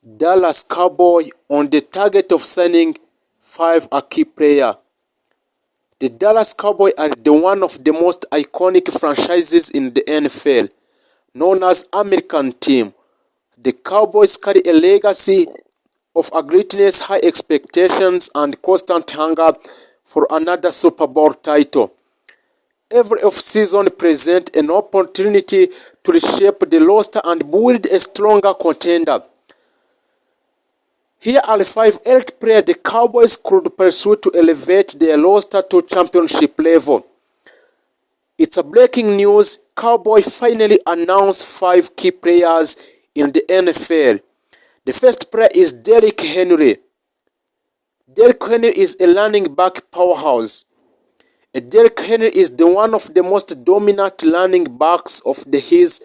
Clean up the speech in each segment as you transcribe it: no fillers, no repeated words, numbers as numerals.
Dallas Cowboys on the target of signing 5 a key player. The Dallas Cowboys are one of the most iconic franchises in the NFL, known as American Team. The Cowboys carry a legacy of greatness, high expectations, and constant hunger for another Super Bowl title. Every offseason presents an opportunity to reshape the roster and build a stronger contender. Here are 5 elite players the Cowboys could pursue to elevate their roster to championship level. It's a breaking news. Cowboys finally announced 5 key players in the NFL. The first player is Derrick Henry. Derrick Henry is a running back powerhouse. Derrick Henry is one of the most dominant running backs of his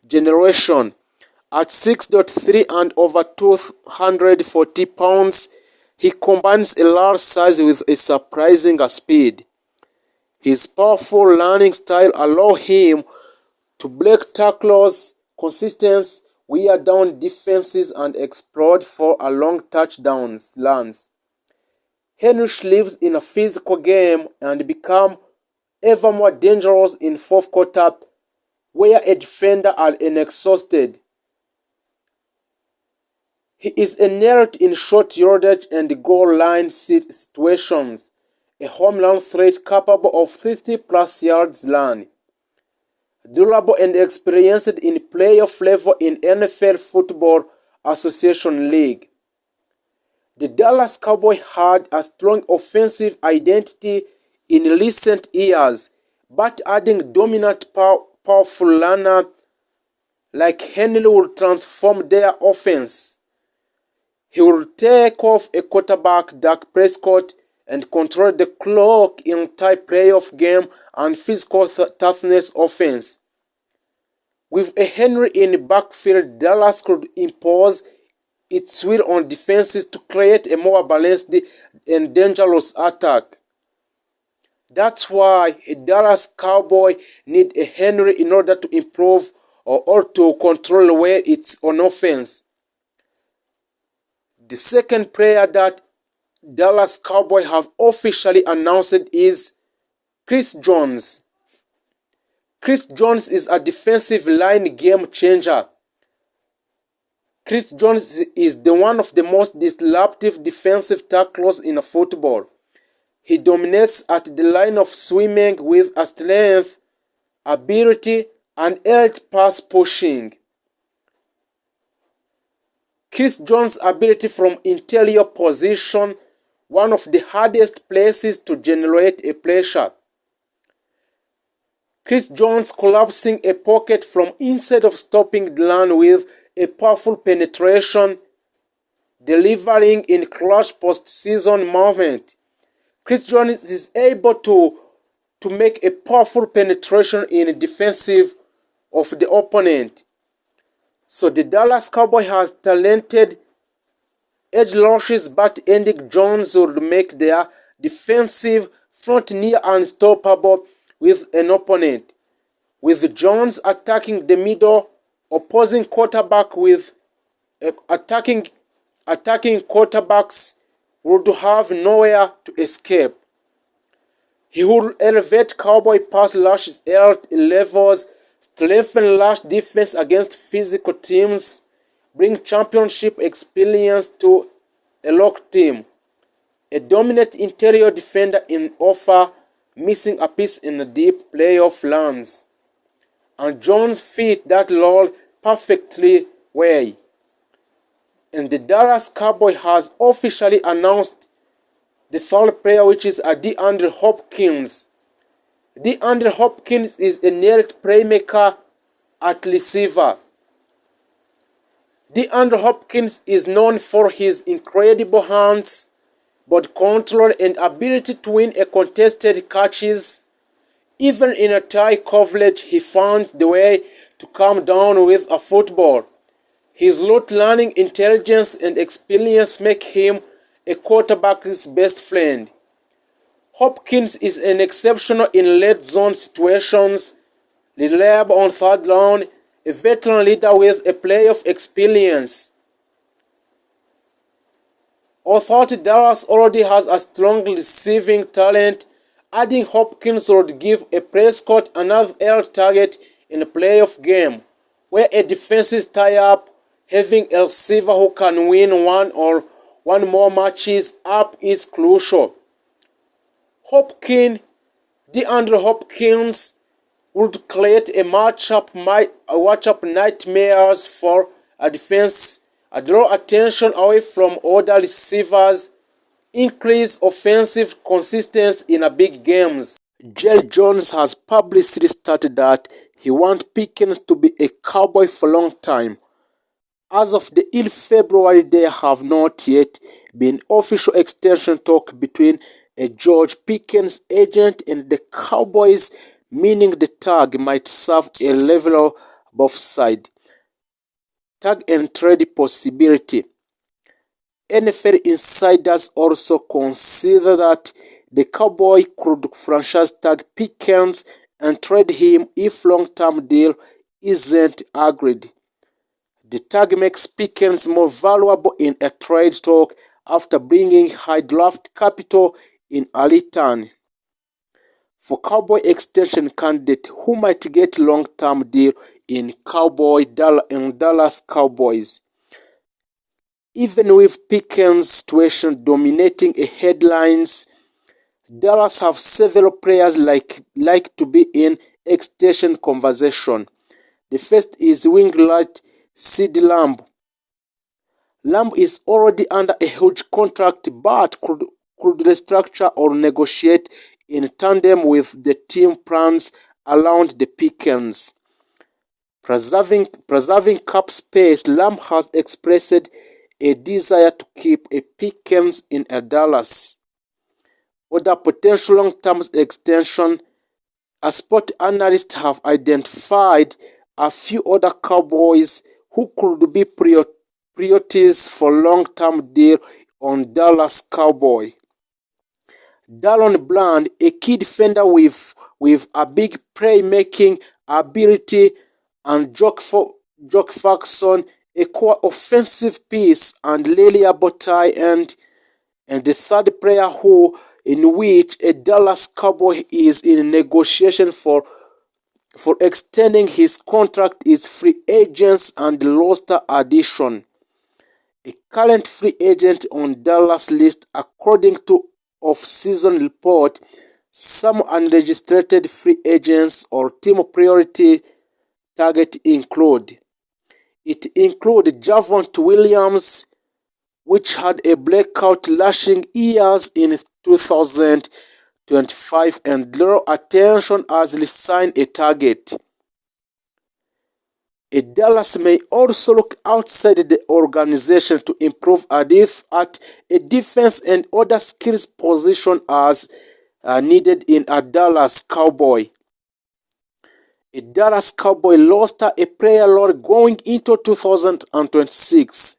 generation. At 6'3" and over 240 pounds, he combines a large size with a surprising speed. His powerful running style allows him to break tackles, consistently wear down defenses, and explode for a long touchdown runs. Henry lives in a physical game and becomes ever more dangerous in fourth quarter, where a defender are exhausted. He is inept in short yardage and goal line situations, a home run threat capable of 50-plus yards run. Durable and experienced in playoff level in NFL Football Association League. The Dallas Cowboys had a strong offensive identity in recent years, but adding dominant powerful runner like Henry will transform their offense. He will take off a quarterback, Dak Prescott, and control the clock in tight playoff game and physical toughness offense. With a Henry in backfield, Dallas could impose its will on defenses to create a more balanced and dangerous attack. That's why a Dallas Cowboy need a Henry in order to improve or to control where it's on offense. The second player that Dallas Cowboys have officially announced is Chris Jones. Chris Jones is a defensive line game changer. Chris Jones is one of the most disruptive defensive tackles in football. He dominates at the line of swimming with a strength, ability, and elite pass pushing. Chris Jones' ability from interior position, one of the hardest places to generate a pressure. Chris Jones collapsing a pocket from inside of stopping the run with a powerful penetration, delivering in clutch postseason moment. Chris Jones is able to make a powerful penetration in defensive of the opponent. So the Dallas Cowboys has talented edge rushes, but ending Jones would make their defensive front near unstoppable with an opponent. With Jones attacking the middle, opposing quarterback with attacking quarterbacks would have nowhere to escape. He would elevate Cowboy pass rush levels, strengthen rush defense against physical teams, bring championship experience to a locked team. A dominant interior defender in offer, missing a piece in a deep playoff runs. And Jones fit that role perfectly well. And the Dallas Cowboys has officially announced the third player, which is DeAndre Hopkins. DeAndre Hopkins is a elite playmaker at receiver. DeAndre Hopkins is known for his incredible hands, body control, and ability to win a contested catches. Even in a tight coverage, he finds the way to come down with a football. His route running intelligence and experience make him a quarterback's best friend. Hopkins is an exceptional in red zone situations, reliable on third down, a veteran leader with a playoff experience. Although Dallas already has a strong receiving talent, adding Hopkins would give a Prescott another air target in a playoff game, where a defense is tie-up. Having a receiver who can win one more matches up is crucial. DeAndre Hopkins would create a matchup nightmares for a defense, draw attention away from other receivers, increase offensive consistency in big games. Jerry Jones has publicly stated that he wants Pickens to be a Cowboy for a long time. As of the early February, there have not yet been official extension talk between a George Pickens agent and the Cowboys, meaning the tag might serve a level both sides. Tag and trade possibility. NFL insiders also consider that the Cowboys could franchise tag Pickens and trade him if long-term deal isn't agreed. The tag makes Pickens more valuable in a trade talk after bringing high draft capital in a return. For Cowboy extension candidate who might get long-term deal in Dallas Cowboys. Even with Pickens' situation dominating headlines, Dallas have several players like to be in extension conversation. The first is wing right CeeDee Lamb. Lamb is already under a huge contract but could restructure or negotiate in tandem with the team plans around the Pickens. Preserving cap space, Lamb has expressed a desire to keep a Pickens in Dallas. Other potential long-term extension, as sport analysts have identified a few other Cowboys who could be priorities for long-term deal on Dallas Cowboy. Dallon Bland, a key defender with a big playmaking ability, and Jock Faxon, a core offensive piece and reliable tight end, and the third player in which a Dallas Cowboy is in negotiation for extending his contract is free agents and roster addition. A current free agent on Dallas list according to off-season report, some unregistered free agents or team priority target include. It includes Javonte Williams, which had a breakout rushing years in 2025 and drew attention as re-signed a target. Dallas may also look outside the organization to improve at a defense and other skills position as needed in a Dallas Cowboy. A Dallas Cowboy lost a player load going into 2026.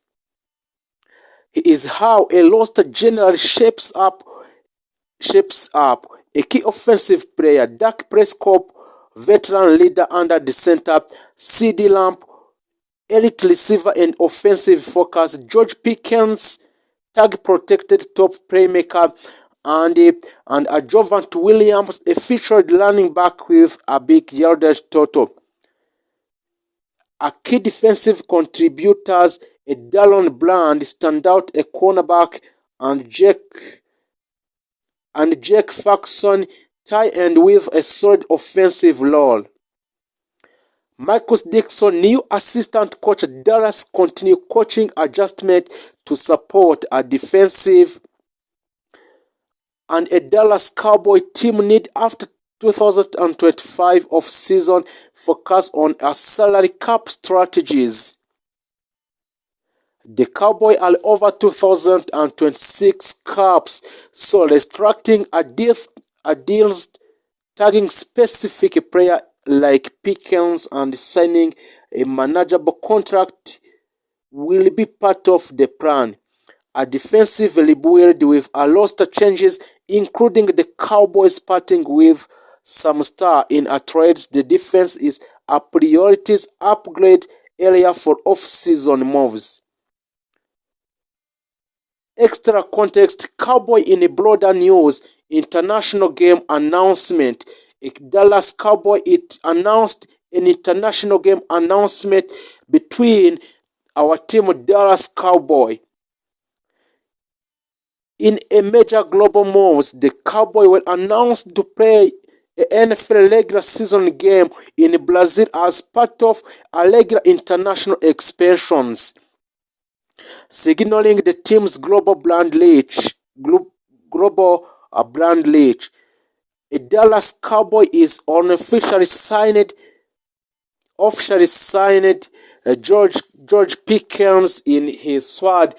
He is how a roster generally shapes up. A key offensive player, Dak Prescott, veteran leader under the center, CeeDee Lamb, elite receiver and offensive focus, George Pickens, tag protected top playmaker, and a Javonte Williams, a featured running back with a big yardage total. A key defensive contributors, a Dallon Bland, standout a cornerback, and Jake Faxon, tight end with a solid offensive role. Marcus Dixon, new assistant coach at Dallas, continue coaching adjustment to support a defensive and a Dallas Cowboy team need after 2025 off-season focus on a salary cap strategies. The Cowboys are over 2026 caps, so restricting a deals tagging specific player like Pickens and signing a manageable contract will be part of the plan. A defensive rebuild with a roster changes, including the Cowboys parting with some star in a trades. The defense is a priorities upgrade area for off-season moves. extra context, Cowboy in a broader news, international game announcement. Dallas Cowboy, it announced an international game announcement between our team Dallas Cowboy. In a major global moves, the Cowboy were announced to play an NFL regular season game in Brazil as part of regular international expansions, signaling the team's global brand reach. Brand reach. A Dallas Cowboy is officially signed George Pickens in his squad,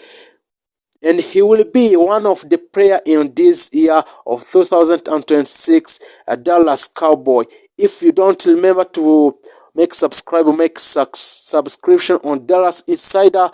and he will be one of the players in this year of 2026 Dallas Cowboy. If you don't remember to make subscription on Dallas Insider